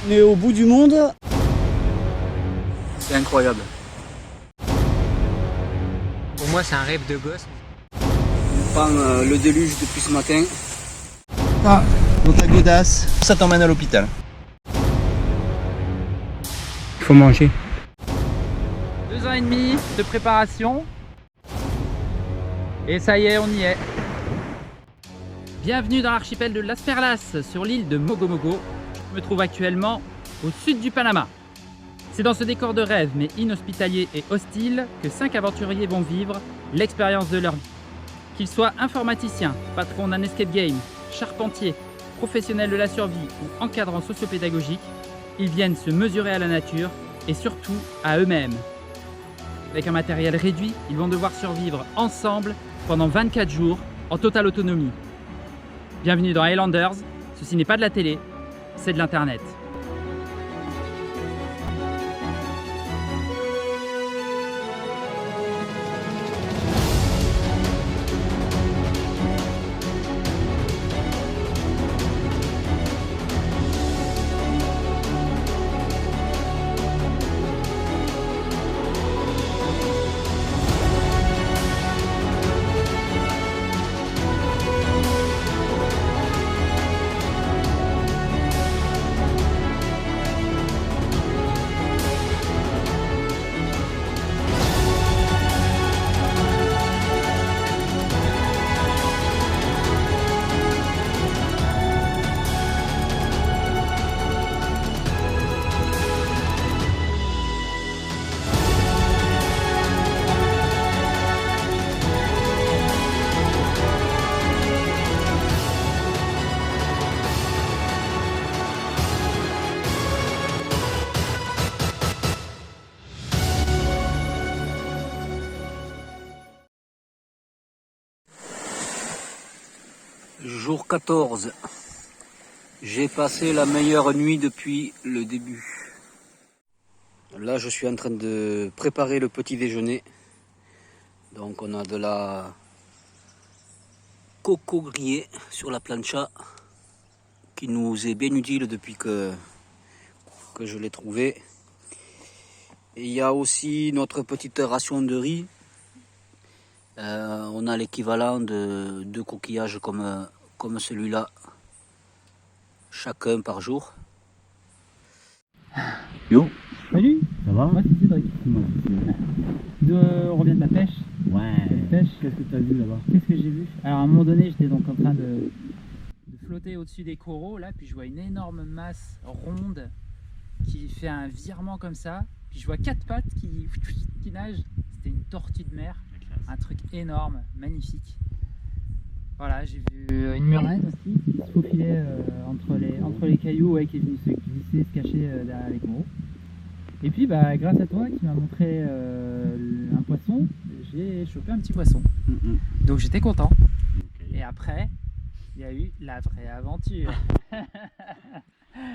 On est au bout du monde. C'est incroyable. Pour moi, c'est un rêve de gosse. On prend le déluge depuis ce matin. Ah, donc la godasse, ça t'emmène à l'hôpital. Il faut manger. 2 ans et demi de préparation. Et ça y est, on y est. Bienvenue dans l'archipel de Las Perlas, sur l'île de Mogo Mogo. Je me trouve actuellement au sud du Panama. C'est dans ce décor de rêve, mais inhospitalier et hostile, que 5 aventuriers vont vivre l'expérience de leur vie. Qu'ils soient informaticiens, patrons d'un escape game, charpentiers, professionnels de la survie ou encadrants sociopédagogiques, ils viennent se mesurer à la nature et surtout à eux-mêmes. Avec un matériel réduit, ils vont devoir survivre ensemble pendant 24 jours en totale autonomie. Bienvenue dans Highlanders, ceci n'est pas de la télé, c'est de l'internet. Jour 14. J'ai passé la meilleure nuit depuis le début. Là, je suis en train de préparer le petit déjeuner. Donc, on a de la coco grillée sur la plancha qui nous est bien utile depuis que je l'ai trouvée. Et il y a aussi notre petite ration de riz. On a l'équivalent de 2 coquillages comme celui-là, chacun par jour. Yo, Salut, ça va? moi c'est Cédric. On revient de la pêche. Ouais. Qu'est-ce que t'as vu là-bas? Qu'est-ce que j'ai vu? Alors à un moment donné, j'étais donc en train de flotter au-dessus des coraux, là, puis je vois une énorme masse ronde qui fait un virement comme ça, puis je vois 4 pattes qui nagent. C'était une tortue de mer, un truc énorme, magnifique. Voilà, j'ai vu une murène aussi qui se faufilait entre les cailloux, ouais, qui est venue se glisser, se cacher derrière les coraux. Et puis bah, grâce à toi qui m'as montré un poisson, j'ai chopé un petit poisson. Donc j'étais content. Okay. Et après, il y a eu la vraie aventure.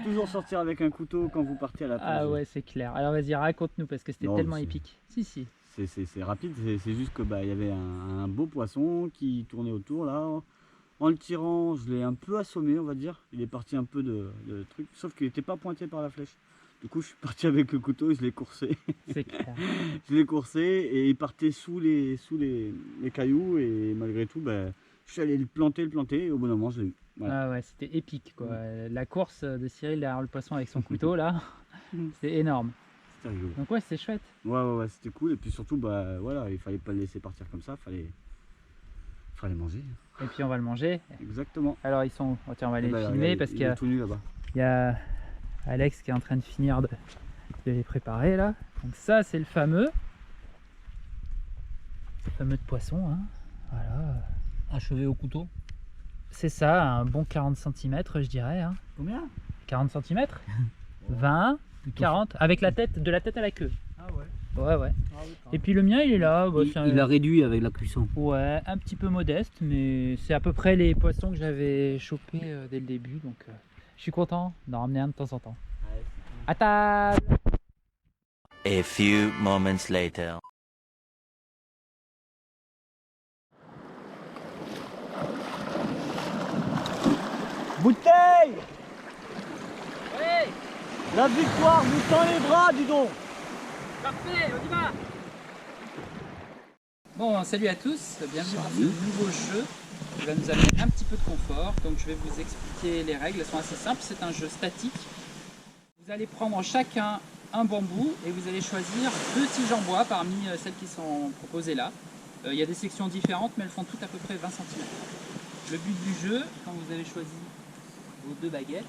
Toujours sortir avec un couteau quand vous partez à la plage. Ah ouais, c'est clair. Alors vas-y, raconte-nous parce que c'était Non, tellement c'est- épique. Si. C'est rapide, c'est juste que bah, y avait un beau poisson qui tournait autour là. En le tirant, je l'ai un peu assommé, on va dire. Il est parti un peu de truc, sauf qu'il n'était pas pointé par la flèche. Du coup, je suis parti avec le couteau et je l'ai coursé. C'est clair. Je l'ai coursé et il partait sous les cailloux et malgré tout, bah, je suis allé le planter et au bon moment, je l'ai eu. Voilà. Ah ouais, c'était épique quoi. La course de Cyril derrière le poisson avec son couteau là, c'est énorme. C'était rigolo. Donc ouais, c'est chouette. Ouais, c'était cool. Et puis surtout, bah voilà, il fallait pas le laisser partir comme ça, fallait manger. Et puis on va le manger. Exactement. Alors ils sont, oh, tiens, on va les Bah, filmer parce il qu'il est tout nu là-bas. y a Alex qui est en train de finir de les préparer là. Donc ça c'est le fameux de poisson, hein. Voilà. Achevé au couteau. C'est ça, un bon 40 cm je dirais, hein. Combien? 40 cm 20, 40, avec la tête, de la tête à la queue. Ah ouais. Ouais. Et puis le mien il est là, bah, c'est un- Il a réduit avec la cuisson. ouais, un petit peu modeste, mais c'est à peu près les poissons que j'avais chopés dès le début, donc je suis content d'en ramener un de temps en temps. À table. A few moments later. Bouteille! Hey, La victoire vous tend les bras, dis donc. Parfait, on y va. Bon, salut à tous, bienvenue dans ce nouveau jeu qui va nous amener un petit peu de confort. Donc je vais vous expliquer les règles, elles sont assez simples, c'est un jeu statique. Vous allez prendre chacun un bambou et vous allez choisir 2 tiges en bois parmi celles qui sont proposées là. Il y a des sections différentes mais elles font toutes à peu près 20 cm. Le but du jeu, quand vous avez choisi vos 2 baguettes,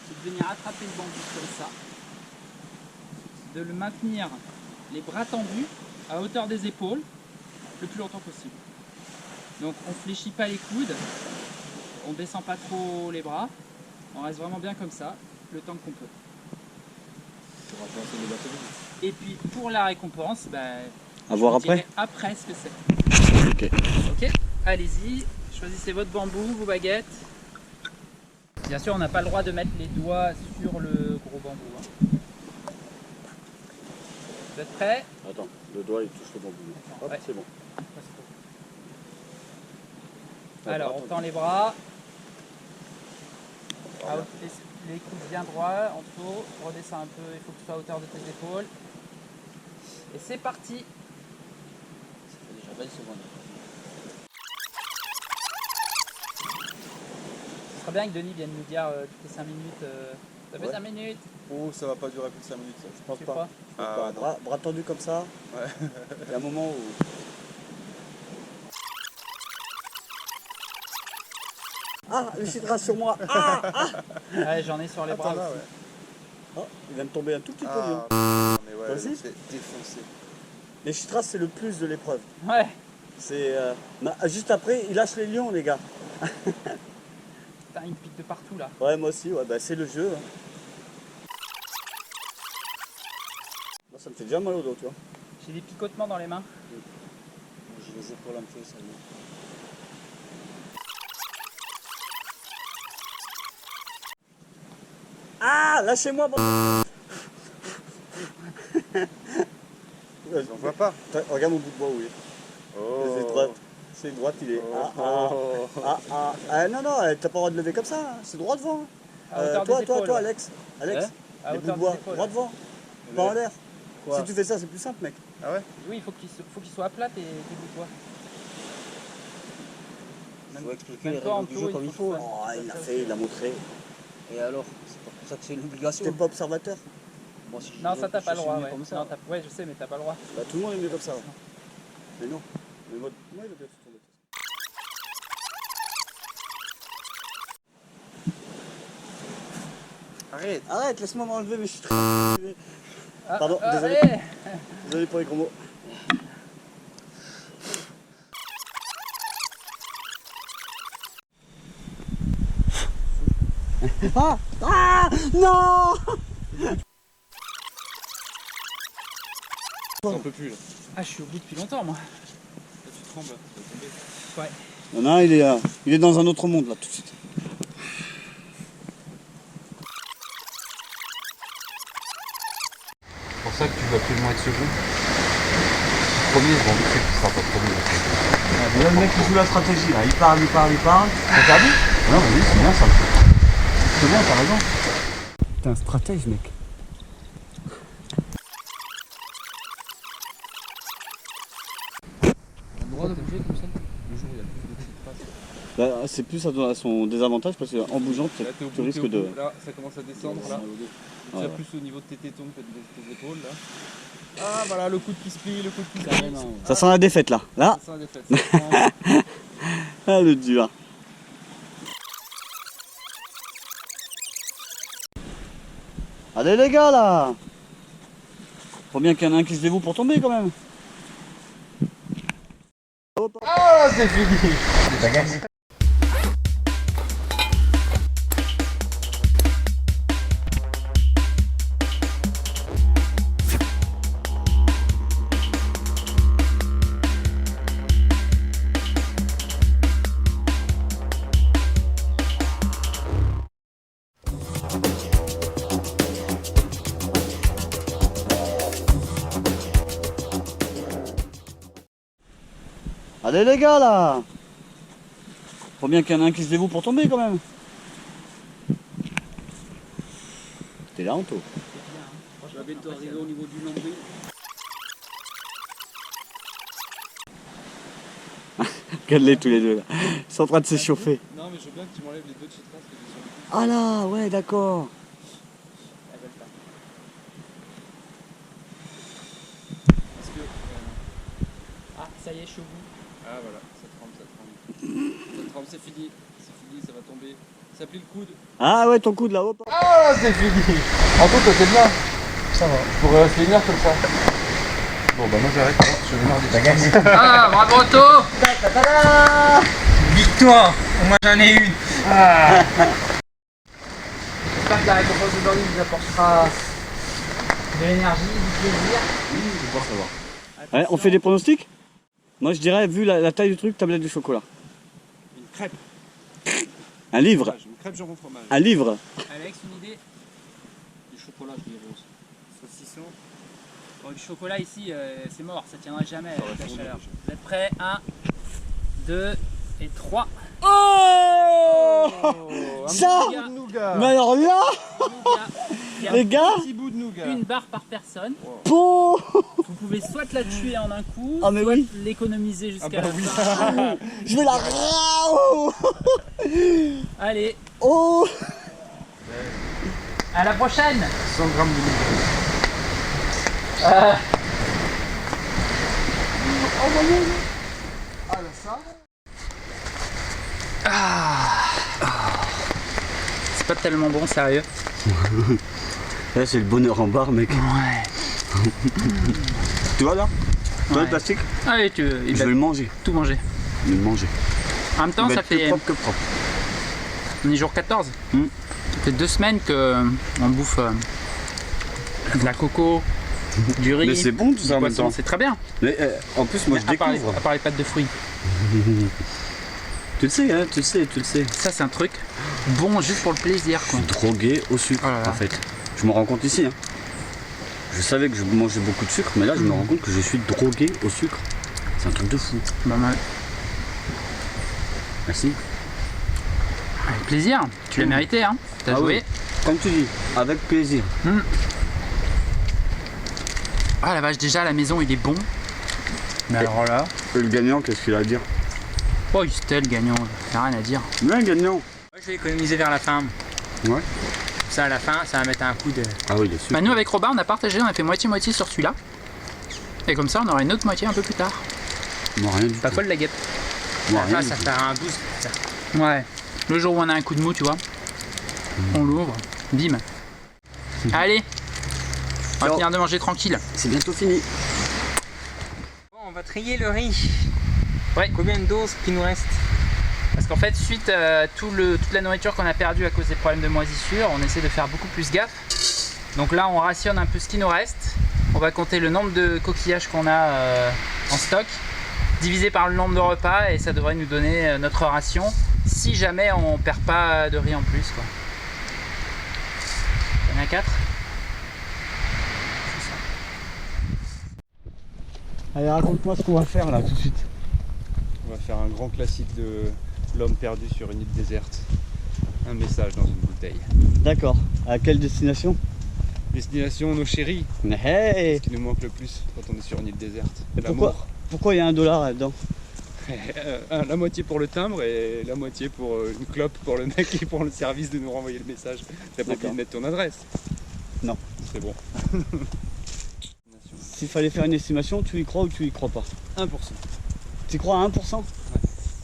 c'est de venir attraper le bambou comme ça, de le maintenir les bras tendus à hauteur des épaules le plus longtemps possible. Donc on ne fléchit pas les coudes, on ne descend pas trop les bras, on reste vraiment bien comme ça, le temps qu'on peut. Et puis pour la récompense, À voir après. Après ce que c'est. Ok. Ok, allez-y, choisissez votre bambou, vos baguettes. Bien sûr, on n'a pas le droit de mettre les doigts sur le gros bambou. Hein. Vous êtes prêts? Attends, le doigt il touche le bambou. Hop, Ouais. c'est bon. Alors, on tend les bras. Les coudes bien droits, en dessous. Redescends un peu, il faut que tu sois à hauteur de tes épaules. Et c'est parti. Ça fait déjà 20 secondes. Ce serait bien que Denis vienne nous dire toutes les 5 minutes. Ça fait 5 minutes. Oh, ça va pas durer plus de 5 minutes, ça. Je pense Tu pas. crois? Ah, non. Bras tendus comme ça. Ouais. Il y a un moment où. Ah, le chitra sur moi. Ouais, j'en ai sur les bras Attends, là, aussi. ouais. Oh, il vient de tomber un tout petit peu. lui, hein. Mais ouais, Vas-y. c'est défoncé. Les chitras, c'est le plus de l'épreuve. Ouais. C'est juste après, il lâche les lions, les gars. Putain, il pique de partout là. Ouais, moi aussi. Ouais, c'est le jeu. Hein. Moi, ça me fait déjà mal au dos, tu vois. J'ai des picotements dans les mains. J'ai les épaules un peu, ça y est. Ah, lâchez-moi. On voit pas. Regarde mon bout de bois où il est. Oh. C'est droite. C'est droite, il est. Non, t'as pas le droit de lever comme ça. Hein. C'est droit devant. À hauteur des épaules. Toi, Alex. Alex, À les bouts hauteur de des bois, épaules. droit devant. Pas en l'air. Quoi? Si tu fais ça, c'est plus simple, mec. Ah ouais? Oui, il faut qu'il soit à plat tes bouts de bois. Il faut expliquer Même les toi, en règles du dessous, jeu comme il faut. Hein. Oh, il l'a montré. Et alors, c'est pas pour ça que c'est une obligation. T'es pas observateur. Moi, si je Non, veux, ça t'as je pas le suis droit. mieux Ouais. comme ça. Non, ouais, je sais, mais t'as pas le droit. Bah, tout le monde est mieux comme ça. Ouais. Mais non. Mais moi, il va bien se tomber. Arrête. Arrête, laisse-moi m'enlever, mais je suis très. Ah, Pardon, désolé. allez. Désolé pour les gros mots. Non. J'en peux plus là. Ah, je suis au bout depuis longtemps, moi. Là, tu trembles. Ouais. Non, il est dans un autre monde là tout de suite. C'est pour ça que tu veux absolument être second. Premier, bon, tu sais que tu seras pas premier. Là, le mec qui joue la stratégie là, il parle. T'as perdu? Non, vas-y, c'est bien ça. C'est bien, t'as raison. T'es un stratège, mec. Droit de bouger comme ça. Le jour où il y a plus de petites traces. Là, c'est plus à son désavantage parce qu'en bougeant, Là, t'es au tu bout, risques t'es au de. bout. Là, ça commence à descendre là. Ouais, Ça ouais. plus au niveau de tes tétons que de tes épaules là. Ah voilà, le coude qui se plie, le coude qui se plie. Ça sent la défaite là. Là, Ça sent la défaite. Ça sent- ah, le dur. Allez les gars là. Faut bien qu'il y en ait un qui se dévoue pour tomber quand même. Ah, c'est fini. T'as gagné. Allez les gars là. Faut bien qu'il y en ait un qui se dévoue pour tomber quand même. T'es là, Anto. Je vais bientôt arriver au niveau du nombril. Regarde-les tous les deux là. Ils sont en train de s'échauffer. Non, mais je veux bien que tu m'enlèves les deux de chez Trace que j'ai sur le cul. Ah là, ouais, d'accord. Elles veulent pas. Parce que. Ah, ça y est, je suis au bout. Ah voilà, ça tremble, ça tremble. Ça tremble, c'est fini. C'est fini, ça va tomber. Ça plie le coude. Ah ouais, ton coude là-haut. Ah, c'est fini. En tout cas, c'est bien. Ça va. Je pourrais rester une heure comme ça. Bon, bah moi j'arrête. Je vais marre des gagné. Ah, bravo Otto. Victoire. Au moins j'en ai une. Ah. J'espère que la récompense d'aujourd'hui nous apportera de l'énergie, du plaisir. Ouais, on fait des pronostics? Moi je dirais, vu la taille du truc, tablette de chocolat. Une crêpe. Un livre. Une crêpe jambon fromage. Un livre. Alex, une idée? Du chocolat, je dirais aussi. Saucisson. Bon, du chocolat ici, c'est mort, ça tiendra jamais Ça va avec la fondre, chaleur. déjà. Vous êtes prêts? 1, 2 et 3. Oh Un Ça petit bout de nougat. Mais alors là, Il y a les gars, Un petit bout de nougat. une barre par personne. bon. Vous pouvez soit la tuer en un coup, Ah, mais soit oui. l'économiser jusqu'à Ah bah la oui. fin. Je vais la... Oh, Allez, oh. à la prochaine. 100 grammes de nougat. C'est pas tellement bon, sérieux. Là c'est le bonheur en barre, mec. Ouais. Tu vois là? Tu vois Ouais. le plastique? Allez, il Je va vais le manger. tout manger. Je vais le manger. En même temps, Il va ça être plus fait. propre que propre. On est jour 14. Mm. Ça fait 2 semaines qu'on bouffe de la coco, du riz, Mais c'est bon tout du ça en même poisson, temps. c'est très bien. Mais en plus moi je à part découvre. les pâtes de fruits. Tu le sais, hein, tu le sais, tu le sais. Ça, c'est un truc bon juste pour le plaisir, Je quoi. suis drogué au sucre Oh là là. en fait. Je me rends compte ici. Hein. Je savais que je mangeais beaucoup de sucre, mais là je me rends compte que je suis drogué au sucre. C'est un truc de fou. Pas mal. Merci. Avec plaisir. Tu l'as mérité, hein. T'as Ah joué. oui. Comme tu dis, avec plaisir. Ah la vache, déjà à la maison il est bon. Mais alors là. Et le gagnant, qu'est-ce qu'il a à dire? Oh, c'était le gagnant, y'a rien à dire. Mais un gagnant. Moi, je vais économiser vers la fin. Ouais. Ça, à la fin, ça va mettre un coup de. Ah oui, il est super. Bah, nous avec Robin, on a partagé, on a fait moitié-moitié sur celui-là. Et comme ça, on aura une autre moitié un peu plus tard. Moi rien du Pas tout. folle la guêpe. Moi À la rien fin, du ça tout. fera un boost. Ça. Ouais. Le jour où on a un coup de mou, tu vois. On l'ouvre, bim. Allez. On va Ciao. finir de manger tranquille. C'est bientôt fini. Bon, on va trier le riz. Ouais. Combien de doses qui nous reste? Parce qu'en fait, suite à toute la nourriture qu'on a perdue à cause des problèmes de moisissure, on essaie de faire beaucoup plus gaffe. Donc là, on rationne un peu ce qui nous reste. On va compter le nombre de coquillages qu'on a en stock, divisé par le nombre de repas, et ça devrait nous donner notre ration, si jamais on perd pas de riz en plus, quoi. Il y en a 4. Allez, raconte-moi ce qu'on va faire là tout de suite. On va faire un grand classique de l'homme perdu sur une île déserte. Un message dans une bouteille. D'accord. À quelle destination? Destination nos chéris. Mais hey, Ce qui nous manque le plus quand on est sur une île déserte. Et L'amour. pourquoi il y a $1 là-dedans? La moitié pour le timbre et la moitié pour une clope pour le mec qui prend le service de nous renvoyer le message. T'as pas oublié D'accord. de mettre ton adresse? Non. C'est bon. S'il fallait faire une estimation, tu y crois ou tu y crois pas? 1%. Tu y crois à 1%?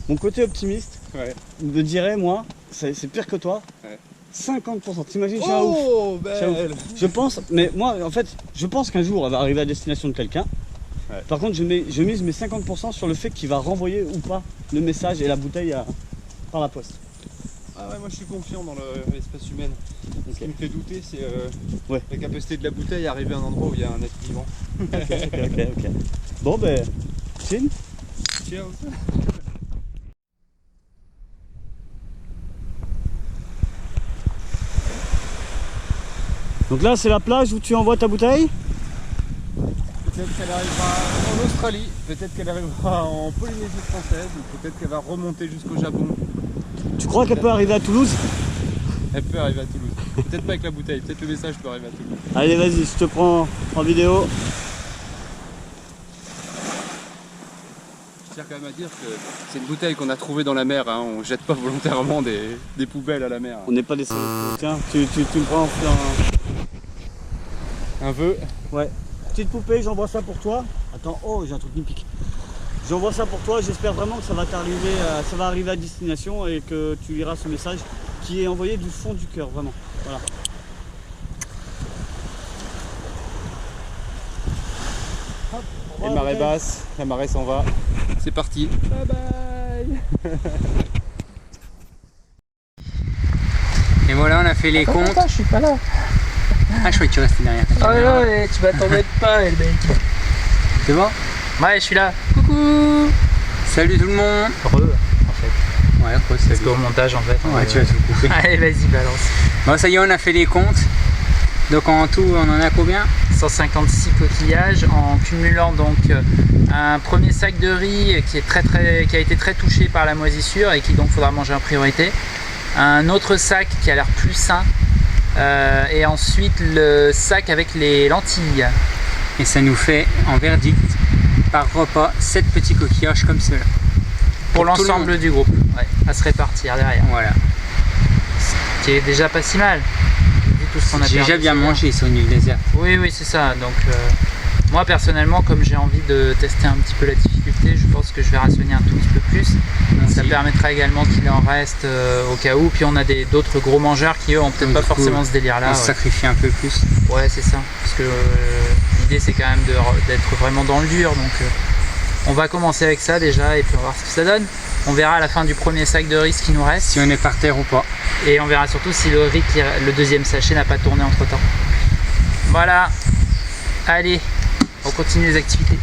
Mon côté optimiste Ouais. me dirait, moi, c'est pire que toi, Ouais. 50%. T'imagines, je suis un ouf. Oh, Je suis un belle! ouf. Je pense, mais moi, en fait, je pense qu'un jour, elle va arriver à destination de quelqu'un. Ouais. Par contre, je mise mes 50% sur le fait qu'il va renvoyer ou pas le message et la bouteille par la poste. Ah ouais, moi je suis confiant dans l'espèce humaine. Ce Ok. qui me fait douter, c'est Ouais. la capacité de la bouteille à arriver à un endroit où il y a un être vivant. Ok. Bon, ben, chin. Cheers! Donc là, c'est la plage où tu envoies ta bouteille? Peut-être qu'elle arrivera en Australie, peut-être qu'elle arrivera en Polynésie française, ou peut-être qu'elle va remonter jusqu'au Japon. Tu crois qu'elle peut arriver à Toulouse? Elle peut arriver à Toulouse. Peut-être pas avec la bouteille, peut-être le message peut arriver à tout le monde. Allez, vas-y, je te prends en vidéo. Je tiens quand même à dire que c'est une bouteille qu'on a trouvée dans la mer, hein. On jette pas volontairement des poubelles à la mer. On n'est pas des salopes. Tiens, tu me prends Un vœu. Ouais. Petite poupée, j'envoie ça pour toi. Attends, oh, j'ai un truc qui me pique. J'envoie ça pour toi, j'espère vraiment que ça va t'arriver, ça va arriver à destination et que tu liras ce message qui est envoyé du fond du cœur, vraiment. Voilà. Hop, Et marée basse, la marée s'en va. C'est parti. Bye bye. Et voilà, on a fait les comptes. Attends, je suis pas là. Ah, je croyais que tu restais derrière. Ah non, tu vas t'en mettre pas, le mec. C'est bon? Ouais, je suis là. Coucou. Salut tout le monde. Heureux, en fait. Ouais, après, Parce qu'au montage, en fait. Ouais, tu vas tout couper. Allez, vas-y, balance. Bon, ça y est, on a fait les comptes. Donc en tout, on en a combien? 156 coquillages en cumulant donc un premier sac de riz qui a été très touché par la moisissure et qui donc faudra manger en priorité. Un autre sac qui a l'air plus sain et ensuite le sac avec les lentilles. Et ça nous fait en verdict par repas 7 petits coquillages comme cela. Pour tout le l'ensemble monde. du groupe, ouais, à se répartir derrière. Voilà. Ce qui est déjà pas si mal. Vu tout ce qu'on a J'ai perdu déjà bien ce mangé sur une île déserte. Oui, oui, c'est ça. Donc, moi personnellement, comme j'ai envie de tester un petit peu la difficulté, je pense que je vais rationner un tout petit peu plus. Ça permettra également qu'il en reste au cas où. Puis on a d'autres gros mangeurs qui eux ont peut-être pas forcément ce délire-là. On se sacrifie un peu plus. Ouais, c'est ça. Parce que l'idée c'est quand même d'être vraiment dans le dur. Donc, on va commencer avec ça déjà et puis on va voir ce que ça donne. On verra à la fin du premier sac de riz ce qui nous reste. Si on est par terre ou pas. Et on verra surtout si le riz, le deuxième sachet n'a pas tourné entre temps. Voilà. Allez, on continue les activités.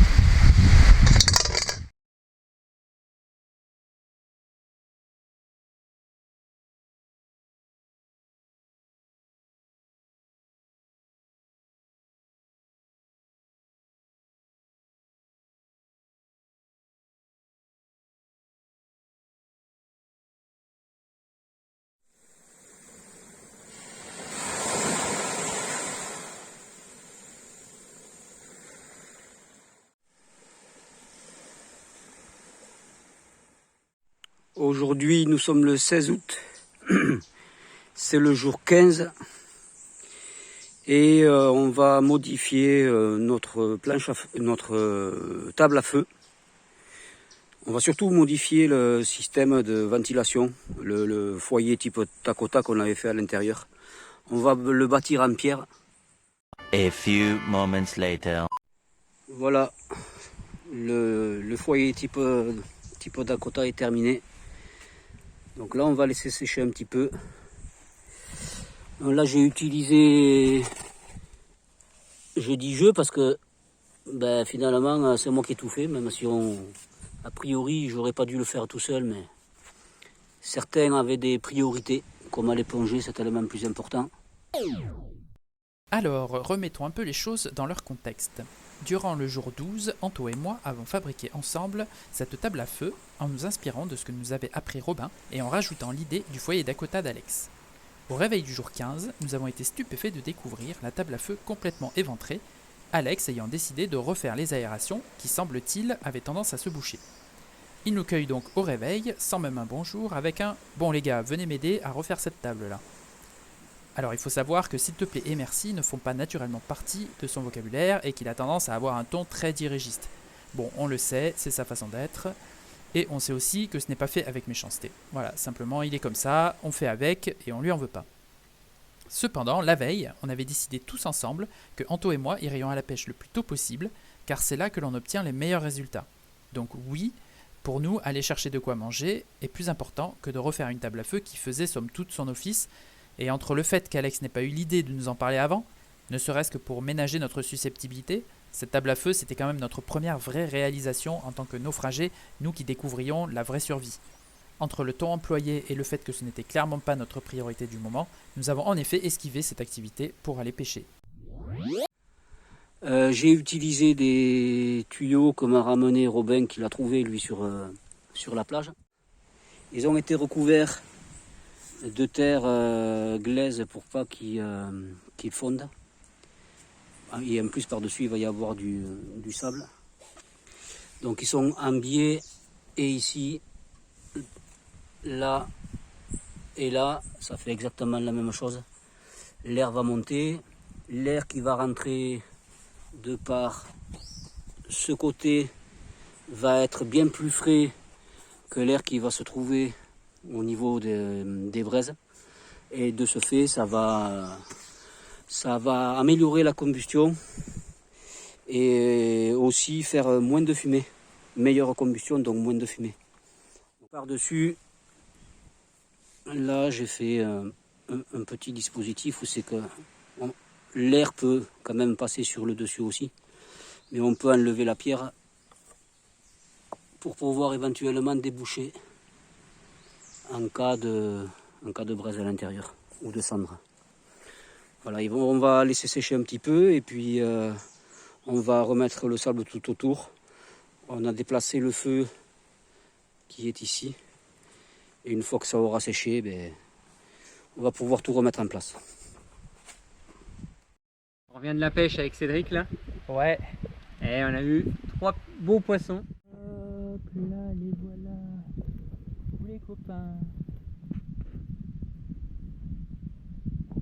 Aujourd'hui, nous sommes le 16 août. C'est le jour 15. Et on va modifier notre table à feu. On va surtout modifier le système de ventilation, le foyer type Takota qu'on avait fait à l'intérieur. On va le bâtir en pierre. A few moments later. Voilà, le foyer type Dakota est terminé. Donc là on va laisser sécher un petit peu. Donc là j'ai utilisé, je dis je parce que finalement c'est moi qui ai tout fait, même si a priori j'aurais pas dû le faire tout seul, mais certains avaient des priorités, comme aller plonger, c'était le même plus important. Alors, remettons un peu les choses dans leur contexte. Durant le jour 12, Anto et moi avons fabriqué ensemble cette table à feu en nous inspirant de ce que nous avait appris Robin et en rajoutant l'idée du foyer Dakota d'Alex. Au réveil du jour 15, nous avons été stupéfaits de découvrir la table à feu complètement éventrée, Alex ayant décidé de refaire les aérations qui, semble-t-il, avaient tendance à se boucher. Il nous cueille donc au réveil, sans même un bonjour, avec un « Bon les gars, venez m'aider à refaire cette table-là ». Alors il faut savoir que s'il te plaît et merci ne font pas naturellement partie de son vocabulaire et qu'il a tendance à avoir un ton très dirigiste. Bon, on le sait, c'est sa façon d'être, et on sait aussi que ce n'est pas fait avec méchanceté. Voilà, simplement il est comme ça, on fait avec et on lui en veut pas. Cependant, la veille, on avait décidé tous ensemble que Anto et moi irions à la pêche le plus tôt possible, car c'est là que l'on obtient les meilleurs résultats. Donc oui, pour nous, aller chercher de quoi manger est plus important que de refaire une table à feu qui faisait somme toute son office. Et entre le fait qu'Alex n'ait pas eu l'idée de nous en parler avant, ne serait-ce que pour ménager notre susceptibilité, cette table à feu c'était quand même notre première vraie réalisation en tant que naufragés, nous qui découvrions la vraie survie. Entre le ton employé et le fait que ce n'était clairement pas notre priorité du moment, nous avons en effet esquivé cette activité pour aller pêcher. J'ai utilisé des tuyaux que m'a ramené Robin, qu'il a trouvé lui sur la plage. Ils ont été recouverts de terre glaise pour pas qu'ils fondent. Et en plus par-dessus il va y avoir du sable. Donc ils sont en biais et ici, là et là, ça fait exactement la même chose. L'air va monter, l'air qui va rentrer de par ce côté va être bien plus frais que l'air qui va se trouver au niveau des braises. Et de ce fait, ça va améliorer la combustion et aussi faire moins de fumée. Meilleure combustion, donc moins de fumée. Par-dessus, là j'ai fait un petit dispositif où c'est que l'air peut quand même passer sur le dessus aussi. Mais on peut enlever la pierre pour pouvoir éventuellement déboucher en cas de braise à l'intérieur ou de cendre. Voilà, on va laisser sécher un petit peu et puis on va remettre le sable tout autour. On a déplacé le feu qui est ici et une fois que ça aura séché, on va pouvoir tout remettre en place. On revient de la pêche avec Cédric là. Ouais. Et on a eu 3 beaux poissons. Hop là, les voilà. Tous les copains.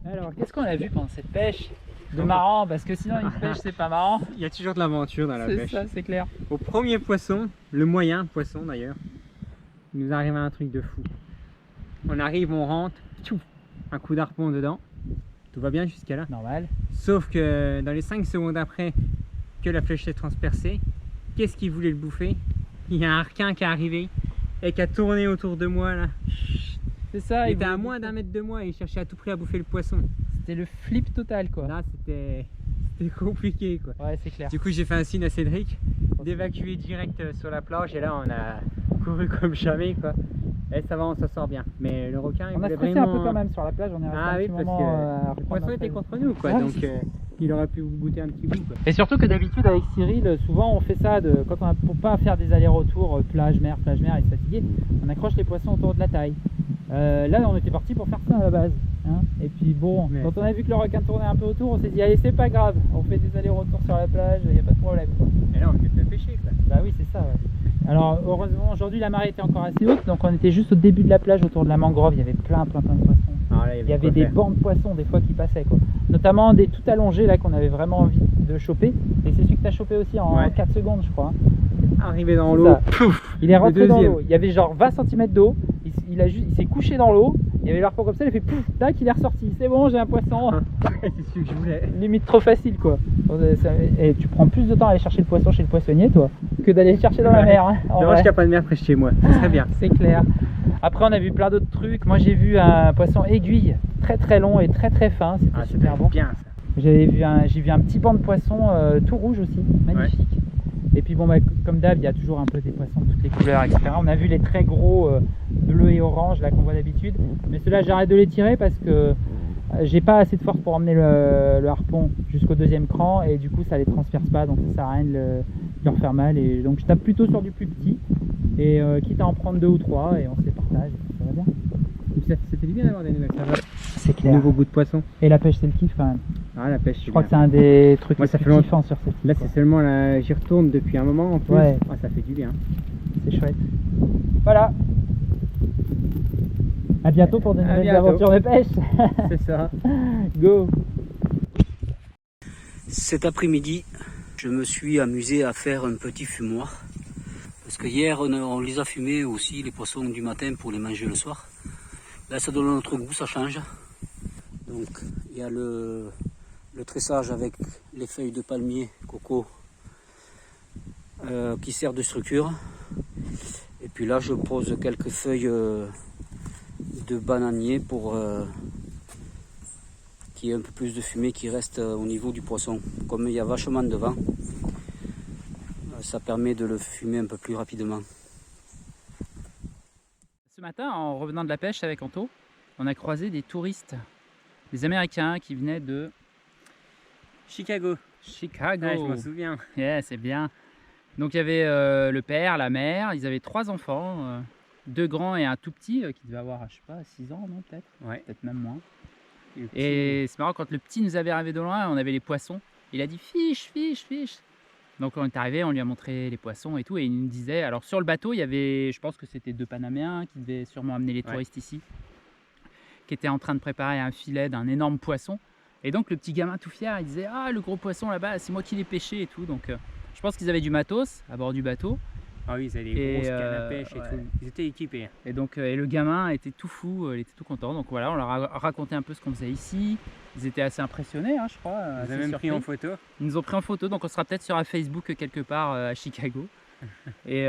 Alors, qu'est-ce qu'on a vu pendant cette pêche de marrant? Parce que sinon, une pêche, c'est pas marrant. Il y a toujours de l'aventure dans la C'est pêche. ça, c'est clair. Au premier poisson, le moyen poisson d'ailleurs, il nous arrive un truc de fou. On arrive, on rentre, tchouf, un coup d'harpon dedans. Tout va bien jusqu'à là. Normal. Sauf que dans les 5 secondes après que la flèche s'est transpercée, qu'est-ce qui voulait le bouffer? Il y a un requin qui est arrivé et qui a tourné autour de moi là. C'est ça. Il était à moins d'1 mètre de moi et il cherchait à tout prix à bouffer le poisson. C'était le flip total, quoi. Là c'était compliqué quoi. Ouais, c'est clair. Du coup j'ai fait un signe à Cédric d'évacuer direct sur la plage et là on a couru comme jamais quoi. Et ça va, on s'en sort bien. Mais le requin il On a voulait stressé vraiment... un peu quand même sur la plage, on est resté Ah un oui, petit parce moment, que le poisson était contre nous quoi, Ah, donc c'est ça. il aurait pu goûter un petit bout quoi. Et surtout que d'habitude avec Cyril, souvent on fait ça pour pas faire des allers-retours plage-mer, et se fatiguer, on accroche les poissons autour de la taille. Là on était parti pour faire ça à la base. Hein. Et puis bon, Mais... quand on a vu que le requin tournait un peu autour, on s'est dit allez c'est pas grave, on fait des allers-retours sur la plage, il n'y a pas de problème. Et là on était plein pêché quoi. Bah oui c'est ça ouais. Alors heureusement aujourd'hui la marée était encore assez haute, donc on était juste au début de la plage autour de la mangrove, il y avait plein de poissons. Alors là, Il y avait des bancs de poissons des fois qui passaient quoi. Notamment des tout allongés là qu'on avait vraiment envie de choper. Et c'est celui que tu as chopé aussi en 4 secondes je crois. Arrivé dans l'eau, il est rentré dans deuxième. l'eau. Il y avait genre 20 cm d'eau. Il s'est couché dans l'eau. Il y avait l'arpon comme ça, il a fait pouf, tac, il est ressorti. C'est bon, j'ai un poisson. c'est celui que je voulais. Limite trop facile quoi. Et tu prends plus de temps à aller chercher le poisson chez le poissonnier toi que d'aller le chercher dans la mer. Hein, dommage qu'il n'y a pas de mer près de chez moi, ça serait bien. C'est clair. Après on a vu plein d'autres trucs. Moi j'ai vu un poisson aiguille très très long et très très fin. C'était super bon. Bien ça. J'ai vu un petit banc de poissons tout rouge aussi, magnifique. Ouais. Et puis bon bah, comme d'hab il y a toujours un peu des poissons de toutes les couleurs etc. On a vu les très gros bleu et orange là qu'on voit d'habitude. Mais ceux-là j'arrête de les tirer parce que j'ai pas assez de force pour emmener le harpon jusqu'au deuxième cran et du coup ça les transperce pas, donc ça sert à rien de leur faire mal. Et donc je tape plutôt sur du plus petit et quitte à en prendre 2 ou 3 et on se les partage, ça va bien. C'était bien d'avoir des nouvelles saveurs. C'est clair. Nouveau goût de poisson. Et la pêche c'est le kiff quand même. Ah la pêche. Je crois que c'est un des trucs moi, les ça plus fait kiffants sur cette. Là c'est seulement là, j'y retourne depuis un moment en plus. Ouais. Ah, ça fait du bien. C'est chouette. Voilà. À bientôt pour de nouvelles aventures de pêche. C'est ça. Go. Cet après-midi, je me suis amusé à faire un petit fumoir. Parce que hier, on les a fumés aussi, les poissons du matin pour les manger le soir. Là, ça donne un autre goût, ça change. Donc, il y a le tressage avec les feuilles de palmier, coco, qui sert de structure. Et puis là, je pose quelques feuilles de bananier pour qu'il y ait un peu plus de fumée qui reste au niveau du poisson. Comme il y a vachement de vent, ça permet de le fumer un peu plus rapidement. Ce matin, en revenant de la pêche avec Anto, on a croisé des touristes, des Américains qui venaient de Chicago. Ouais, je m'en souviens. Yeah, c'est bien. Donc il y avait le père, la mère, ils avaient 3 enfants. 2 grands et un tout petit qui devait avoir, je sais pas, 6 ans, non, peut-être. Ouais. Peut-être même moins. Et le petit, Et c'est marrant, quand le petit nous avait arrivé de loin, on avait les poissons. Il a dit fiche, fiche, fiche. Donc on est arrivé, on lui a montré les poissons et tout, et il nous disait, alors sur le bateau, il y avait, je pense que c'était 2 Panaméens qui devaient sûrement amener les touristes ici, qui étaient en train de préparer un filet d'un énorme poisson. Et donc le petit gamin tout fier, il disait, ah, le gros poisson là-bas, c'est moi qui l'ai pêché et tout. Donc je pense qu'ils avaient du matos à bord du bateau. Ah oui, ils avaient des Et, grosses cannes à pêche ouais. et tout. Ils étaient équipés. Et donc et le gamin était tout fou, il était tout content. Donc voilà, on leur a raconté un peu ce qu'on faisait ici. Ils étaient assez impressionnés, hein, je crois. Ils assez ont même pris surpris. en photo. Ils nous ont pris en photo, donc on sera peut-être sur un Facebook quelque part à Chicago. Et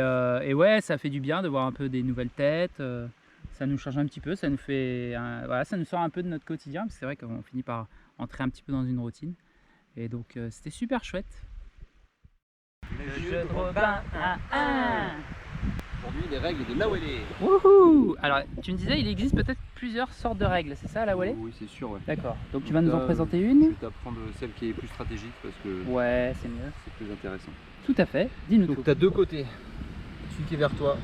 ouais, ça fait du bien de voir un peu des nouvelles têtes. Ça nous change un petit peu, ça nous fait, voilà, ça nous sort un peu de notre quotidien. Parce que c'est vrai qu'on finit par entrer un petit peu dans une routine. Et donc c'était super chouette. Le jeu de Robin à 1. Aujourd'hui, les règles de l'Awélé. Wouhou! Alors, tu me disais, il existe peut-être plusieurs sortes de règles, c'est ça, la Wallet? Oui, c'est sûr, ouais. D'accord. Donc, tu Donc vas nous en là, présenter Je une? vais t'apprendre celle qui est plus stratégique parce que Ouais, c'est mieux. c'est plus intéressant. Tout à fait. Dis-nous tout. Donc tu as deux côtés. Celui qui est vers toi,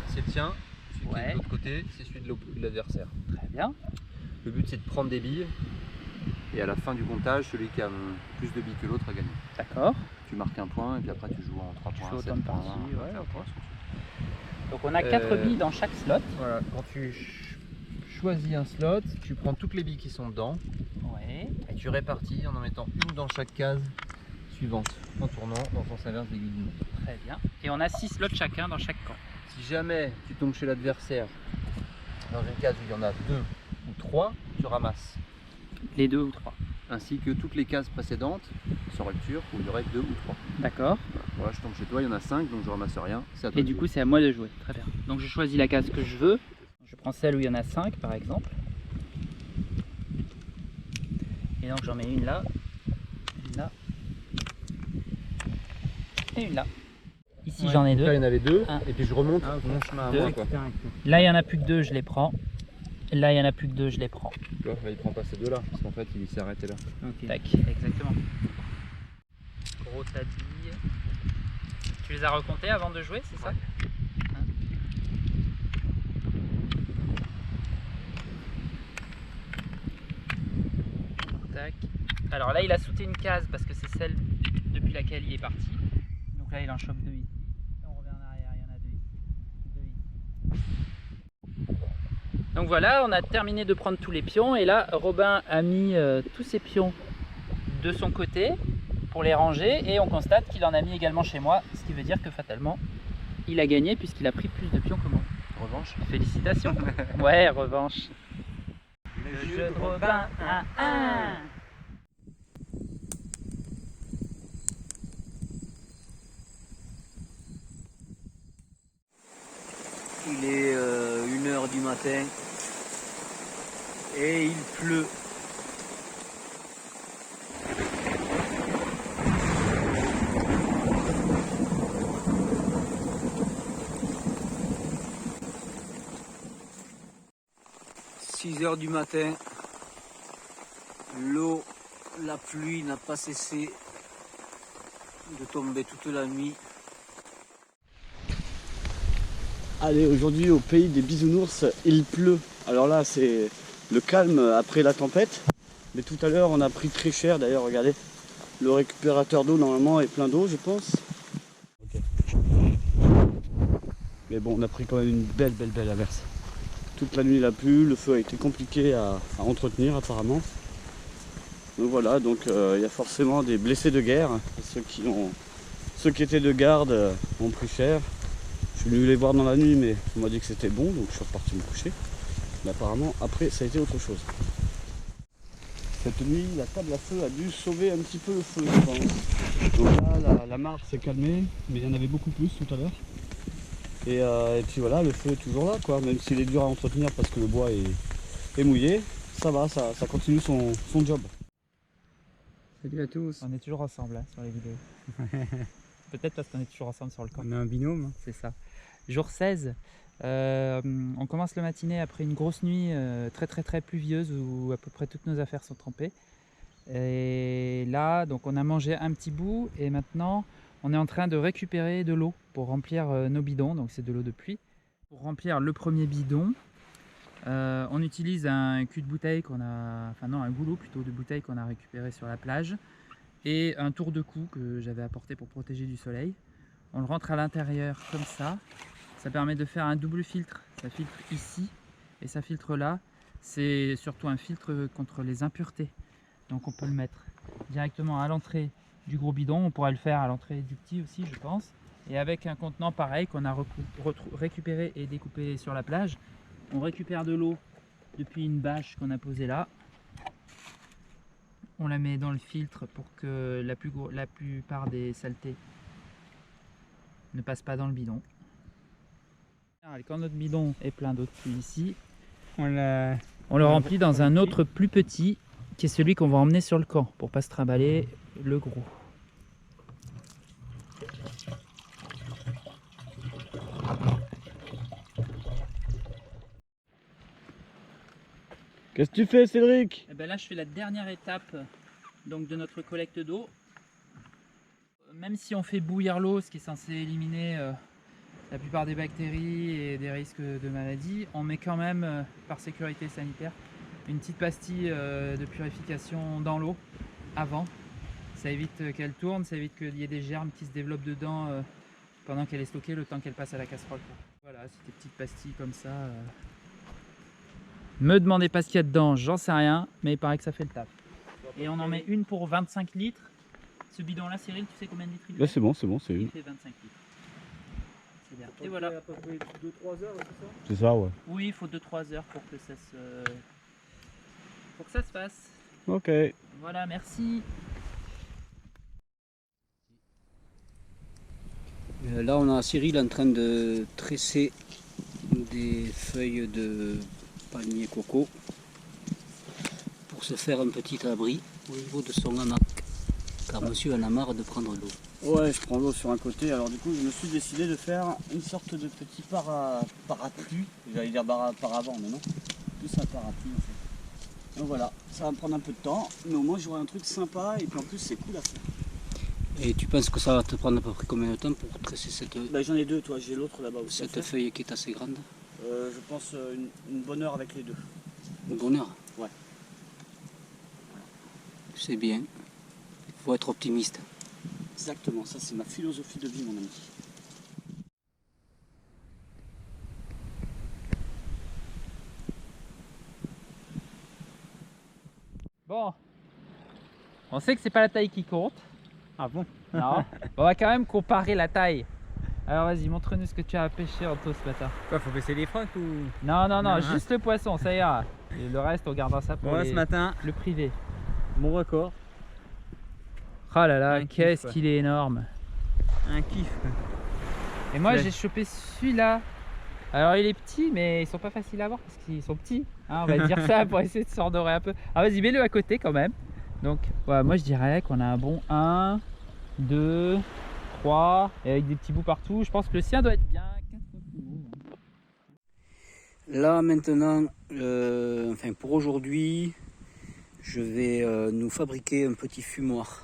c'est le tien. Celui qui Ouais. est de l'autre côté, c'est celui de l'adversaire. Très bien. Le but, c'est de prendre des billes. Et à la fin du comptage, celui qui a plus de billes que l'autre a gagné. D'accord. Tu marques un point et puis après tu joues en 3 Tu points, fais autant 7 de points, parties, 20, ouais, 21 ok. points, ce que tu veux. Donc, on a 4 billes dans chaque slot. Voilà, quand tu choisis un slot, tu prends toutes les billes qui sont dedans Ouais. et tu répartis en mettant une dans chaque case suivante, en tournant dans le sens inverse de l'aiguille d'une montre. Très bien. Et on a 6 slots chacun dans chaque camp. Si jamais tu tombes chez l'adversaire dans une case où il y en a 2 ou 3, tu ramasses. Les 2 ou 3. Ainsi que toutes les cases précédentes sans lecture où il y aurait 2 ou 3. D'accord. Voilà, je tombe chez toi, il y en a 5 donc je ramasse rien. C'est à toi Et de du jouer. coup, c'est à moi de jouer. Très bien. Donc, je choisis la case que je veux. Je prends celle où il y en a 5, par exemple. Et donc, j'en mets une là, et une là. Ici, Ouais. j'en ai Donc là, il y 2. en avait 2 Un. et puis je remonte Ah, ok. mon chemin à Deux. moi. Quoi. Là, il n'y en a plus que 2, je les prends. Là, il n'y en a plus que 2, je les prends. Tu vois, il prend pas ces deux là parce qu'en fait il s'est arrêté là. Tac, exactement. Gros habille. Tu les as recomptés avant de jouer, c'est ça? Hein? Tac. Alors là, il a sauté une case parce que c'est celle depuis laquelle il est parti. Donc là, il en chope 2 ici. On revient en arrière, il y en a 2 ici. 2 ici. Donc voilà, on a terminé de prendre tous les pions et là, Robin a mis tous ses pions de son côté pour les ranger et on constate qu'il en a mis également chez moi, ce qui veut dire que fatalement, il a gagné puisqu'il a pris plus de pions que moi. Revanche. Félicitations. Ouais, revanche. Le jeu de Robin à 1. Il est 1h du matin et il pleut. « 6h du matin, l'eau, la pluie n'a pas cessé de tomber toute la nuit. Allez, aujourd'hui au pays des bisounours, il pleut. Alors là, c'est le calme après la tempête. Mais tout à l'heure, on a pris très cher. D'ailleurs, regardez, le récupérateur d'eau normalement est plein d'eau, je pense. Ok. Mais bon, on a pris quand même une belle averse. Toute la nuit, il a plu. Le feu a été compliqué à entretenir apparemment. Donc voilà, donc il y a forcément des blessés de guerre. Ceux qui étaient de garde ont pris cher. Je suis venu les voir dans la nuit, mais on m'a dit que c'était bon, donc je suis reparti me coucher. Mais apparemment, après, ça a été autre chose. Cette nuit, la table à feu a dû sauver un petit peu le feu, je pense. Donc là, la marche s'est calmée, mais il y en avait beaucoup plus tout à l'heure. Et puis voilà, le feu est toujours là, quoi. Même s'il est dur à entretenir parce que le bois est mouillé, ça va, ça continue son job. Salut à tous. On est toujours ensemble hein, sur les vidéos. Peut-être parce qu'on est toujours ensemble sur le camp. On a un binôme. C'est ça. Jour 16, on commence le matinée après une grosse nuit très pluvieuse où à peu près toutes nos affaires sont trempées. Et là, donc on a mangé un petit bout et maintenant on est en train de récupérer de l'eau pour remplir nos bidons. Donc c'est de l'eau de pluie. Pour remplir le premier bidon, on utilise un cul de bouteille qu'on a, enfin non, un goulot plutôt de bouteille qu'on a récupéré sur la plage et un tour de cou que j'avais apporté pour protéger du soleil. On le rentre à l'intérieur comme ça. Ça permet de faire un double filtre. Ça filtre ici et ça filtre là. C'est surtout un filtre contre les impuretés. Donc on peut le mettre directement à l'entrée du gros bidon. On pourrait le faire à l'entrée du petit aussi, je pense. Et avec un contenant pareil qu'on a récupéré et découpé sur la plage, on récupère de l'eau depuis une bâche qu'on a posée là. On la met dans le filtre pour que la plupart des saletés ne passent pas dans le bidon. Quand notre bidon est plein d'eau de pluie ici, on le remplit dans un autre plus petit qui est celui qu'on va emmener sur le camp pour pas se trimballer le gros. Qu'est-ce que tu fais, Cédric? Et ben là, je fais la dernière étape donc, de notre collecte d'eau. Même si on fait bouillir l'eau, ce qui est censé éliminer la plupart des bactéries et des risques de maladies, on met quand même, par sécurité sanitaire, une petite pastille de purification dans l'eau avant. Ça évite qu'elle tourne, ça évite qu'il y ait des germes qui se développent dedans pendant qu'elle est stockée, le temps qu'elle passe à la casserole. Voilà, c'est des petites pastilles comme ça. Me demandez pas ce qu'il y a dedans, j'en sais rien, mais il paraît que ça fait le taf. Et on en met une pour 25 litres. Ce bidon-là, Cyril, tu sais combien de litres il fait? Là, c'est bon, c'est Il une. fait 25 litres. C'est bien. Et voilà. À peu près 2-3 heures, c'est ça? C'est ça, ouais. Oui, il faut 2-3 heures pour que ça se fasse. Ok. Voilà, merci. Là, on a Cyril en train de tresser des feuilles de palmier coco pour se faire un petit abri au niveau de son hamac. Car monsieur en a marre de prendre l'eau. Ouais, je prends l'eau sur un côté, alors du coup je me suis décidé de faire une sorte de petit parapluie. J'allais dire paravent, mais non. Plus un parapluie en fait. Donc voilà, ça va me prendre un peu de temps, mais au moins j'aurai un truc sympa et puis en plus c'est cool à faire. Et tu penses que ça va te prendre à peu près combien de temps pour tresser cette, Bah, j'en ai deux, toi, j'ai l'autre là-bas aussi. cette feuille qui est assez grande? Je pense une bonne heure avec les deux. Une bonne heure? Ouais. C'est bien. Il faut être optimiste. Exactement, ça c'est ma philosophie de vie, mon ami. Bon, on sait que c'est pas la taille qui compte. Ah bon? Non. On va quand même comparer la taille. Alors vas-y, montre-nous ce que tu as pêché Anto ce matin. Quoi, faut baisser les frocs ou... Non, juste le poisson, ça ira. Et le reste, on gardera ça pour Bon, ce matin, le privé. mon record, Oh là là, Un kiff, qu'est-ce ouais. qu'il est énorme. un kiff. Et moi, Ouais. j'ai chopé celui-là. Alors, il est petit, mais ils sont pas faciles à voir parce qu'ils sont petits. Hein, on va dire ça pour essayer de s'endorer un peu. Ah, vas-y, mets-le à côté quand même. Donc, ouais, moi, je dirais qu'on a un bon 1, 2, 3, et avec des petits bouts partout. Je pense que le sien doit être bien 4 fois plus gros. Là maintenant, enfin pour aujourd'hui, je vais nous fabriquer un petit fumoir.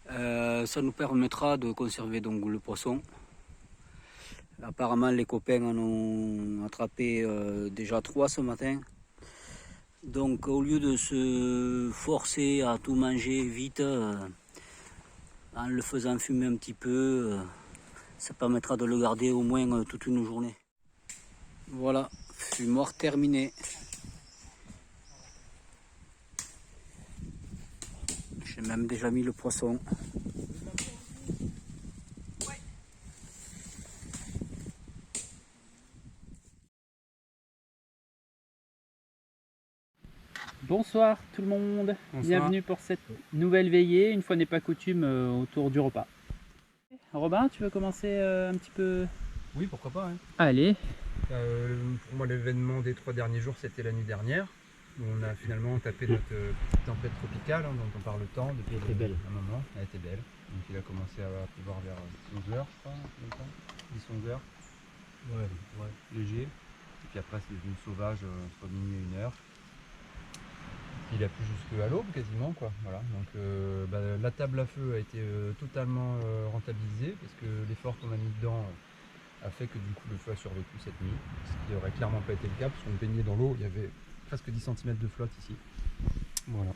Ça nous permettra de conserver donc le poisson. Apparemment les copains en ont attrapé déjà 3 ce matin. Donc au lieu de se forcer à tout manger vite, en le faisant fumer un petit peu, ça permettra de le garder au moins toute une journée. Voilà, fumoir terminé. J'ai même déjà mis le poisson. Bonsoir tout le monde, Bonsoir. bienvenue pour cette nouvelle veillée, une fois n'est pas coutume autour du repas. Robin, tu veux commencer un petit peu? Oui, pourquoi pas. Hein. Allez, Pour moi, l'événement des 3 derniers jours, c'était la nuit dernière. Où on a finalement tapé notre petite tempête tropicale, hein, dont on parle tant depuis Elle était belle. un moment. Elle était belle. Donc il a commencé à pleuvoir vers 11h, je crois, 10-11h. Ouais, léger. Et puis après, c'est devenu sauvage entre minuit et 1h. Il a plu jusqu'à l'aube quasiment, quoi. Voilà. Donc la table à feu a été totalement rentabilisée parce que l'effort qu'on a mis dedans a fait que du coup le feu a survécu cette nuit, ce qui aurait clairement pas été le cas, parce qu'on baignait dans l'eau, il y avait presque 10 cm de flotte ici. Voilà.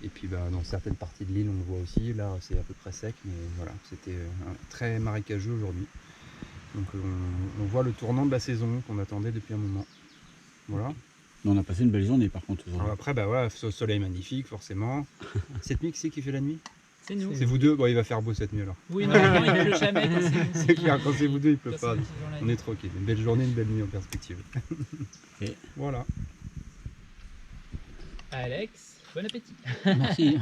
Et puis dans certaines parties de l'île on le voit aussi, là c'est à peu près sec, mais voilà, c'était très marécageux aujourd'hui. Donc on voit le tournant de la saison qu'on attendait depuis un moment. Voilà. On a passé une belle journée par contre aujourd'hui. Alors après voilà, soleil magnifique forcément. Cette nuit, qui c'est qui fait la nuit? C'est nous. C'est vous deux? Bon, il va faire beau cette nuit alors. Oui, normalement, il ne pleut jamais quand c'est nous. C'est clair, quand c'est vous deux, il pleut Quand pas. c'est nous, c'est jour-là. On est tranquille. Une belle journée, une belle nuit en perspective. Ok. Voilà. Alex, bon appétit. Merci.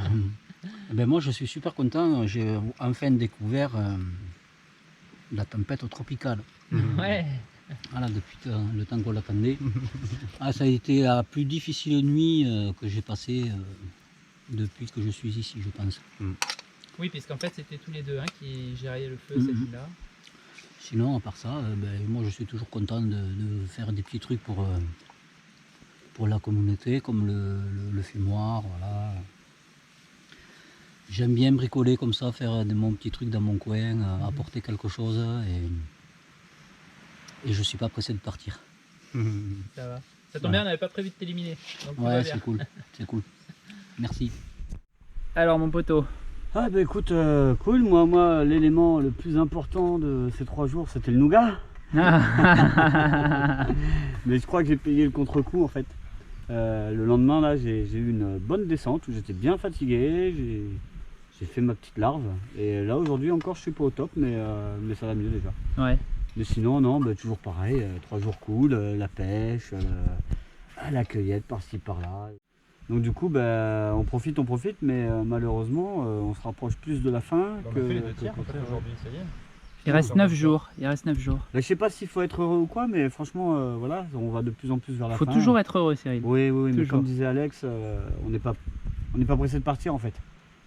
Ben moi je suis super content, j'ai enfin découvert la tempête tropicale. Ouais. Voilà, depuis le temps qu'on l'attendait. Ah, ça a été la plus difficile nuit que j'ai passée depuis que je suis ici, je pense. Oui, puisqu'en fait, c'était tous les deux qui géraient le feu Mhm. cette nuit-là. Sinon, à part ça, moi je suis toujours content de faire des petits trucs pour la communauté, comme le fumoir, voilà. J'aime bien bricoler comme ça, faire mon petit truc dans mon coin, apporter quelque chose et je suis pas pressé de partir. Ça va. Ça tombe bien, on n'avait pas prévu de t'éliminer. Donc tout va Ouais, bien. c'est cool. Merci. Alors mon poteau, Ah bah écoute, cool, moi l'élément le plus important de ces 3 jours c'était le nougat. Mais je crois que j'ai payé le contre-coup en fait. Le lendemain là j'ai eu une bonne descente où j'étais bien fatigué, j'ai fait ma petite larve. Et là aujourd'hui encore je suis pas au top mais ça va mieux déjà. ouais. Mais sinon non, bah, toujours pareil, 3 jours cool, la pêche, la cueillette par-ci par-là. Donc du coup bah, on profite mais malheureusement on se rapproche plus de la fin On a que... fait les 2 tiers en fait aujourd'hui, ça y est. Il reste 9 jours. Il reste 9 jours. Là, je sais pas s'il faut être heureux ou quoi, mais franchement, voilà, on va de plus en plus vers la Faut fin. toujours être heureux, Cyril. Oui, mais Toujours. comme disait Alex, on n'est pas pressé de partir en fait.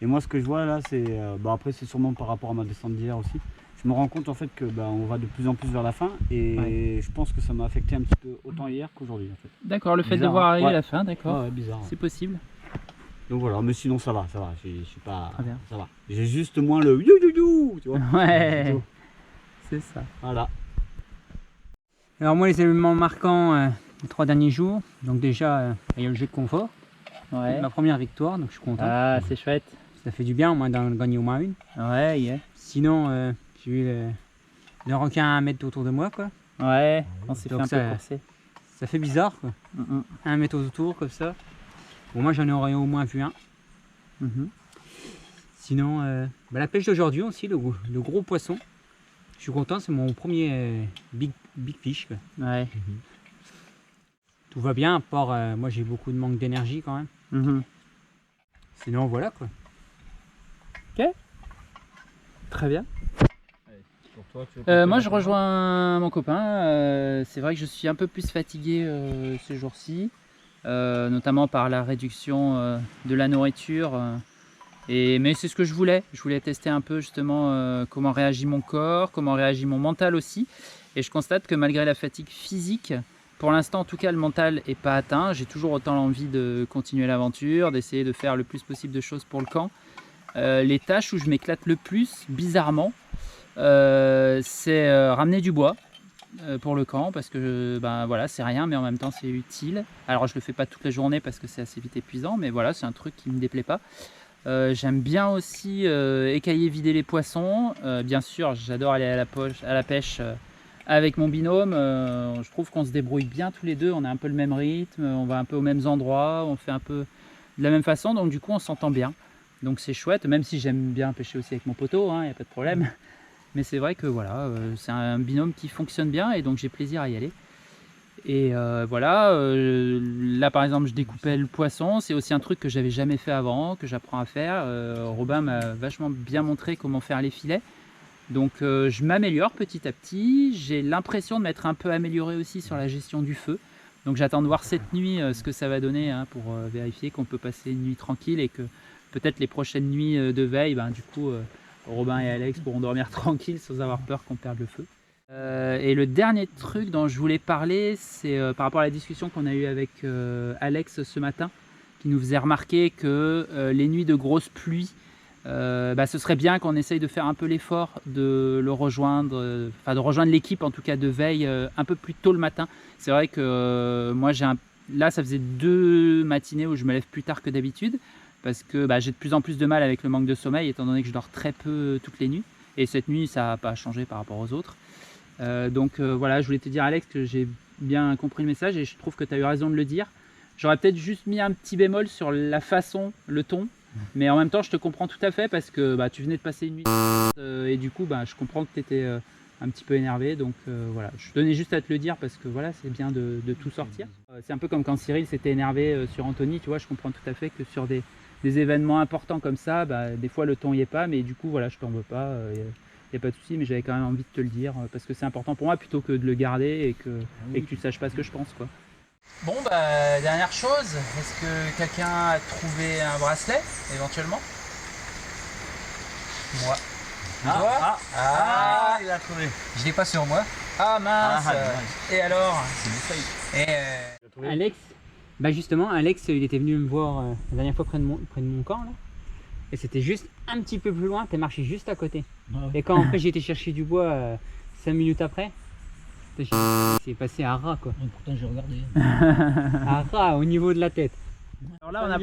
Et moi, ce que je vois là, c'est, après, c'est sûrement par rapport à ma descente d'hier aussi. Je me rends compte en fait que on va de plus en plus vers la fin, et je pense que ça m'a affecté un petit peu autant hier qu'aujourd'hui en fait. D'accord, le fait de Bizarre, voir hein. arriver Ouais. la fin, d'accord. Ouais, bizarre. C'est possible. Donc voilà, mais sinon ça va. Je suis pas, Très bien. ça va. J'ai juste moins le you you you, tu vois. Ouais. C'est tout. C'est ça. Voilà. Alors moi les éléments marquants les 3 derniers jours, donc déjà il y a le jeu de confort, Ouais. ma première victoire, donc je suis content. Ah, c'est chouette. Ça fait du bien au moins d'en gagner au moins une. Ouais, yeah. Sinon j'ai eu le requin à 1 mètre autour de moi quoi. Ouais, on s'est fait Donc un peu ça- courser. Ça fait bizarre quoi. 1 mètre autour comme ça. Bon moi j'en aurais au moins vu un. Mhm. Sinon la pêche d'aujourd'hui aussi, le gros poisson. Je suis content, c'est mon premier big fish quoi. Ouais. Tout va bien, à part moi j'ai beaucoup de manque d'énergie quand même. Mhm. Sinon voilà quoi. Très bien. Pour toi, tu veux Moi compter je la rejoins mon copain. C'est vrai que je suis un peu plus fatigué ces jours-ci, notamment par la réduction de la nourriture. Mais c'est ce que je voulais. Je voulais tester un peu justement comment réagit mon corps, comment réagit mon mental aussi. Et je constate que malgré la fatigue physique, pour l'instant en tout cas le mental n'est pas atteint. J'ai toujours autant l'envie de continuer l'aventure, d'essayer de faire le plus possible de choses pour le camp. Les tâches où je m'éclate le plus, bizarrement, c'est ramener du bois pour le camp, parce que voilà, c'est rien mais en même temps c'est utile. Alors je le fais pas toute la journée parce que c'est assez vite épuisant, mais voilà, c'est un truc qui me déplaît pas. J'aime bien aussi écailler, vider les poissons. Bien sûr, j'adore aller à la pêche avec mon binôme. Je trouve qu'on se débrouille bien tous les deux, on a un peu le même rythme, on va un peu aux mêmes endroits, on fait un peu de la même façon, donc du coup on s'entend bien. Donc c'est chouette, même si j'aime bien pêcher aussi avec mon poteau, il n'y a pas de problème. Mais c'est vrai que voilà, c'est un binôme qui fonctionne bien et donc j'ai plaisir à y aller. Et voilà, là par exemple je découpais le poisson, c'est aussi un truc que j'avais jamais fait avant, que j'apprends à faire. Robin m'a vachement bien montré comment faire les filets. Donc je m'améliore petit à petit, j'ai l'impression de m'être un peu amélioré aussi sur la gestion du feu. Donc j'attends de voir cette nuit ce que ça va donner pour vérifier qu'on peut passer une nuit tranquille et que peut-être les prochaines nuits de veille, du coup Robin et Alex pourront dormir tranquilles sans avoir peur qu'on perde le feu. Et le dernier truc dont je voulais parler, c'est par rapport à la discussion qu'on a eue avec Alex ce matin, qui nous faisait remarquer que les nuits de grosse pluie ce serait bien qu'on essaye de faire un peu l'effort de le rejoindre, de rejoindre l'équipe en tout cas de veille un peu plus tôt le matin. C'est vrai que moi là ça faisait 2 matinées où je me lève plus tard que d'habitude parce que j'ai de plus en plus de mal avec le manque de sommeil étant donné que je dors très peu toutes les nuits et cette nuit ça n'a pas changé par rapport aux autres. Voilà, je voulais te dire Alex que j'ai bien compris le message et je trouve que tu as eu raison de le dire. J'aurais peut-être juste mis un petit bémol sur la façon, le ton, mais en même temps je te comprends tout à fait parce que tu venais de passer une nuit et du coup je comprends que tu étais un petit peu énervé, donc voilà, je tenais juste à te le dire parce que voilà, c'est bien de tout sortir. C'est un peu comme quand Cyril s'était énervé sur Anthony, tu vois, je comprends tout à fait que sur des événements importants comme ça, des fois le ton y est pas, mais du coup voilà, je t'en veux pas, y a pas de souci, mais j'avais quand même envie de te le dire parce que c'est important pour moi plutôt que de le garder et que tu saches pas ce que je pense, quoi. Bon dernière chose, est-ce que quelqu'un a trouvé un bracelet éventuellement? Moi. Il a trouvé. Je l'ai pas sur moi. Ah mince. Et alors? Alex, justement, Alex, il était venu me voir la dernière fois près de mon camp là. Et c'était juste un petit peu plus loin, t'es marché juste à côté. Et quand après j'ai été chercher du bois 5 minutes après, c'est passé à ras, quoi. Et pourtant j'ai regardé. À ras au niveau de la tête. Alors là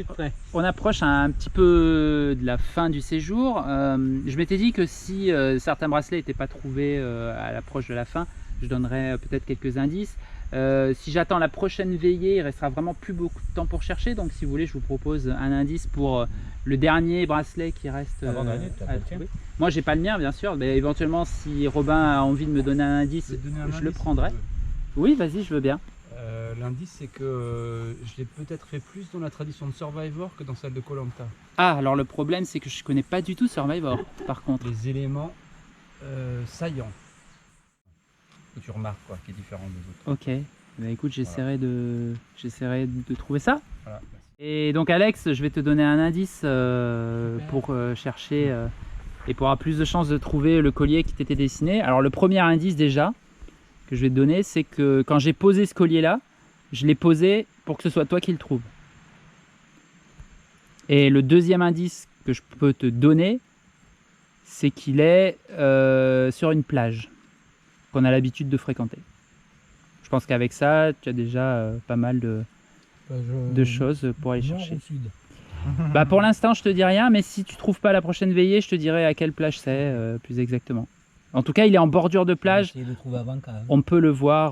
on approche un petit peu de la fin du séjour. Je m'étais dit que si certains bracelets n'étaient pas trouvés à l'approche de la fin, je donnerais peut-être quelques indices. Si j'attends la prochaine veillée, il restera vraiment plus beaucoup de temps pour chercher, donc si vous voulez je vous propose un indice pour le dernier bracelet qui reste à trouver. Moi j'ai pas le mien bien sûr, mais éventuellement si Robin a envie de me donner un indice, je le prendrai. Oui, vas-y, je veux bien. L'indice, c'est que je l'ai peut-être fait plus dans la tradition de Survivor que dans celle de Koh-Lanta. Ah, alors le problème c'est que je connais pas du tout Survivor par contre. Les éléments saillants que tu remarques, quoi, qui est différent des autres. Ok, écoute, j'essaierai de trouver ça. Voilà, et donc Alex, je vais te donner un indice pour chercher et pour avoir plus de chances de trouver le collier qui t'était dessiné. Alors le premier indice déjà que je vais te donner, c'est que quand j'ai posé ce collier là, je l'ai posé pour que ce soit toi qui le trouves. Et le deuxième indice que je peux te donner, c'est qu'il est sur une plage qu'on a l'habitude de fréquenter. Je pense qu'avec ça, tu as déjà pas mal de choses pour aller chercher. Pour l'instant, je te dis rien, mais si tu trouves pas la prochaine veillée, je te dirai à quelle plage c'est plus exactement. En tout cas, il est en bordure de plage. De trouver avant, quand même. On peut le voir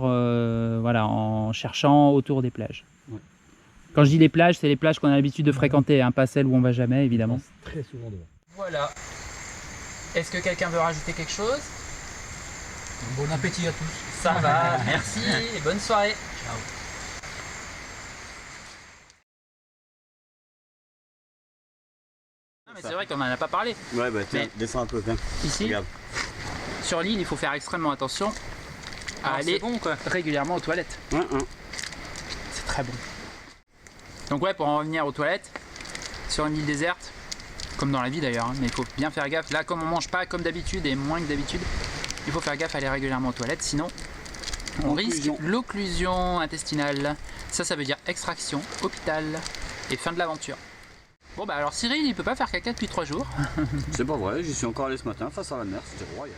voilà, en cherchant autour des plages. Ouais. Quand je dis les plages, c'est les plages qu'on a l'habitude de fréquenter, pas celles où on va jamais, évidemment. Très souvent devant. Voilà. Est-ce que quelqu'un veut rajouter quelque chose? Bon appétit à tous. Ça va, merci et bonne soirée. Ciao. Non, mais c'est vrai qu'on n'en a pas parlé. Ouais, tiens, descends un peu, viens. Ici, regarde. Sur l'île, il faut faire extrêmement attention à aller régulièrement aux toilettes. C'est très bon. Donc ouais, pour en revenir aux toilettes, sur une île déserte, comme dans la vie d'ailleurs, mais il faut bien faire gaffe. Là, comme on mange pas comme d'habitude et moins que d'habitude, il faut faire gaffe à aller régulièrement aux toilettes, sinon on risque l'occlusion intestinale. Ça veut dire extraction, hôpital et fin de l'aventure. Bon alors Cyril, il peut pas faire caca depuis 3 jours. C'est pas vrai, j'y suis encore allé ce matin face à la mer, c'était royal.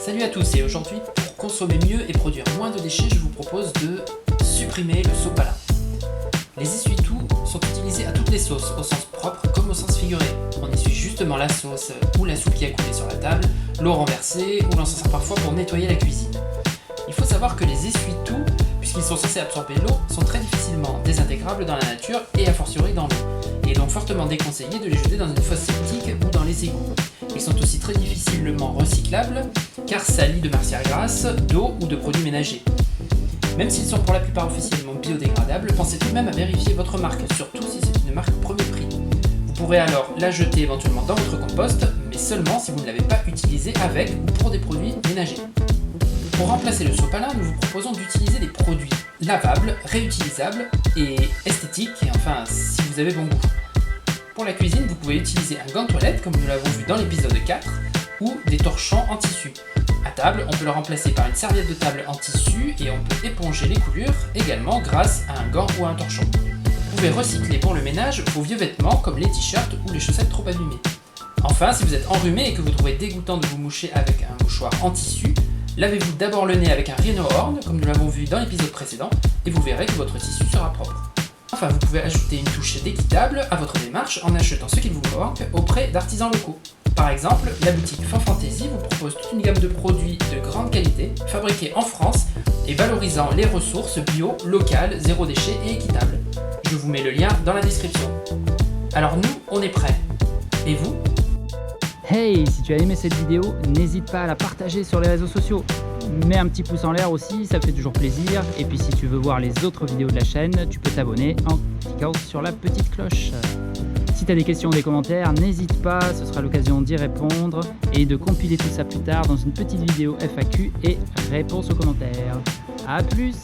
Salut à tous, et aujourd'hui, pour consommer mieux et produire moins de déchets, je vous propose de supprimer le sopalin. Les essuie-tout sont utilisés à toutes les sauces, au sens propre comme au sens figuré. On essuie justement la sauce ou la soupe qui a coulé sur la table, l'eau renversée, ou l'on s'en sert parfois pour nettoyer la cuisine. Il faut savoir que les essuie-tout, puisqu'ils sont censés absorber l'eau, sont très difficilement désintégrables dans la nature et a fortiori dans l'eau. Il est donc fortement déconseillé de les jeter dans une fosse septique ou dans les égouts. Ils sont aussi très difficilement recyclables, car salis de matières grasses, d'eau ou de produits ménagers. Même s'ils sont pour la plupart officiellement biodégradables, pensez tout de même à vérifier votre marque, surtout si c'est une marque premier prix. Vous pourrez alors la jeter éventuellement dans votre compost, mais seulement si vous ne l'avez pas utilisé avec ou pour des produits ménagers. Pour remplacer le sopalin, nous vous proposons d'utiliser des produits lavables, réutilisables et esthétiques, et enfin si vous avez bon goût. Pour la cuisine, vous pouvez utiliser un gant de toilette, comme nous l'avons vu dans l'épisode 4, ou des torchons en tissu. À table, on peut le remplacer par une serviette de table en tissu et on peut éponger les coulures également grâce à un gant ou à un torchon. Vous pouvez recycler pour le ménage vos vieux vêtements comme les t-shirts ou les chaussettes trop abîmées. Enfin, si vous êtes enrhumé et que vous trouvez dégoûtant de vous moucher avec un mouchoir en tissu, lavez-vous d'abord le nez avec un Rhino Horn, comme nous l'avons vu dans l'épisode précédent, et vous verrez que votre tissu sera propre. Enfin, vous pouvez ajouter une touche d'équitable à votre démarche en achetant ce qu'il vous manque auprès d'artisans locaux. Par exemple, la boutique Fanfantasy vous propose toute une gamme de produits de grande qualité, fabriqués en France et valorisant les ressources bio, locales, zéro déchet et équitables. Je vous mets le lien dans la description. Alors nous, on est prêts. Et vous ? Hey, si tu as aimé cette vidéo, n'hésite pas à la partager sur les réseaux sociaux. Mets un petit pouce en l'air aussi, ça fait toujours plaisir. Et puis si tu veux voir les autres vidéos de la chaîne, tu peux t'abonner en cliquant sur la petite cloche. Si tu as des questions ou des commentaires, n'hésite pas, ce sera l'occasion d'y répondre et de compiler tout ça plus tard dans une petite vidéo FAQ et réponse aux commentaires. A plus!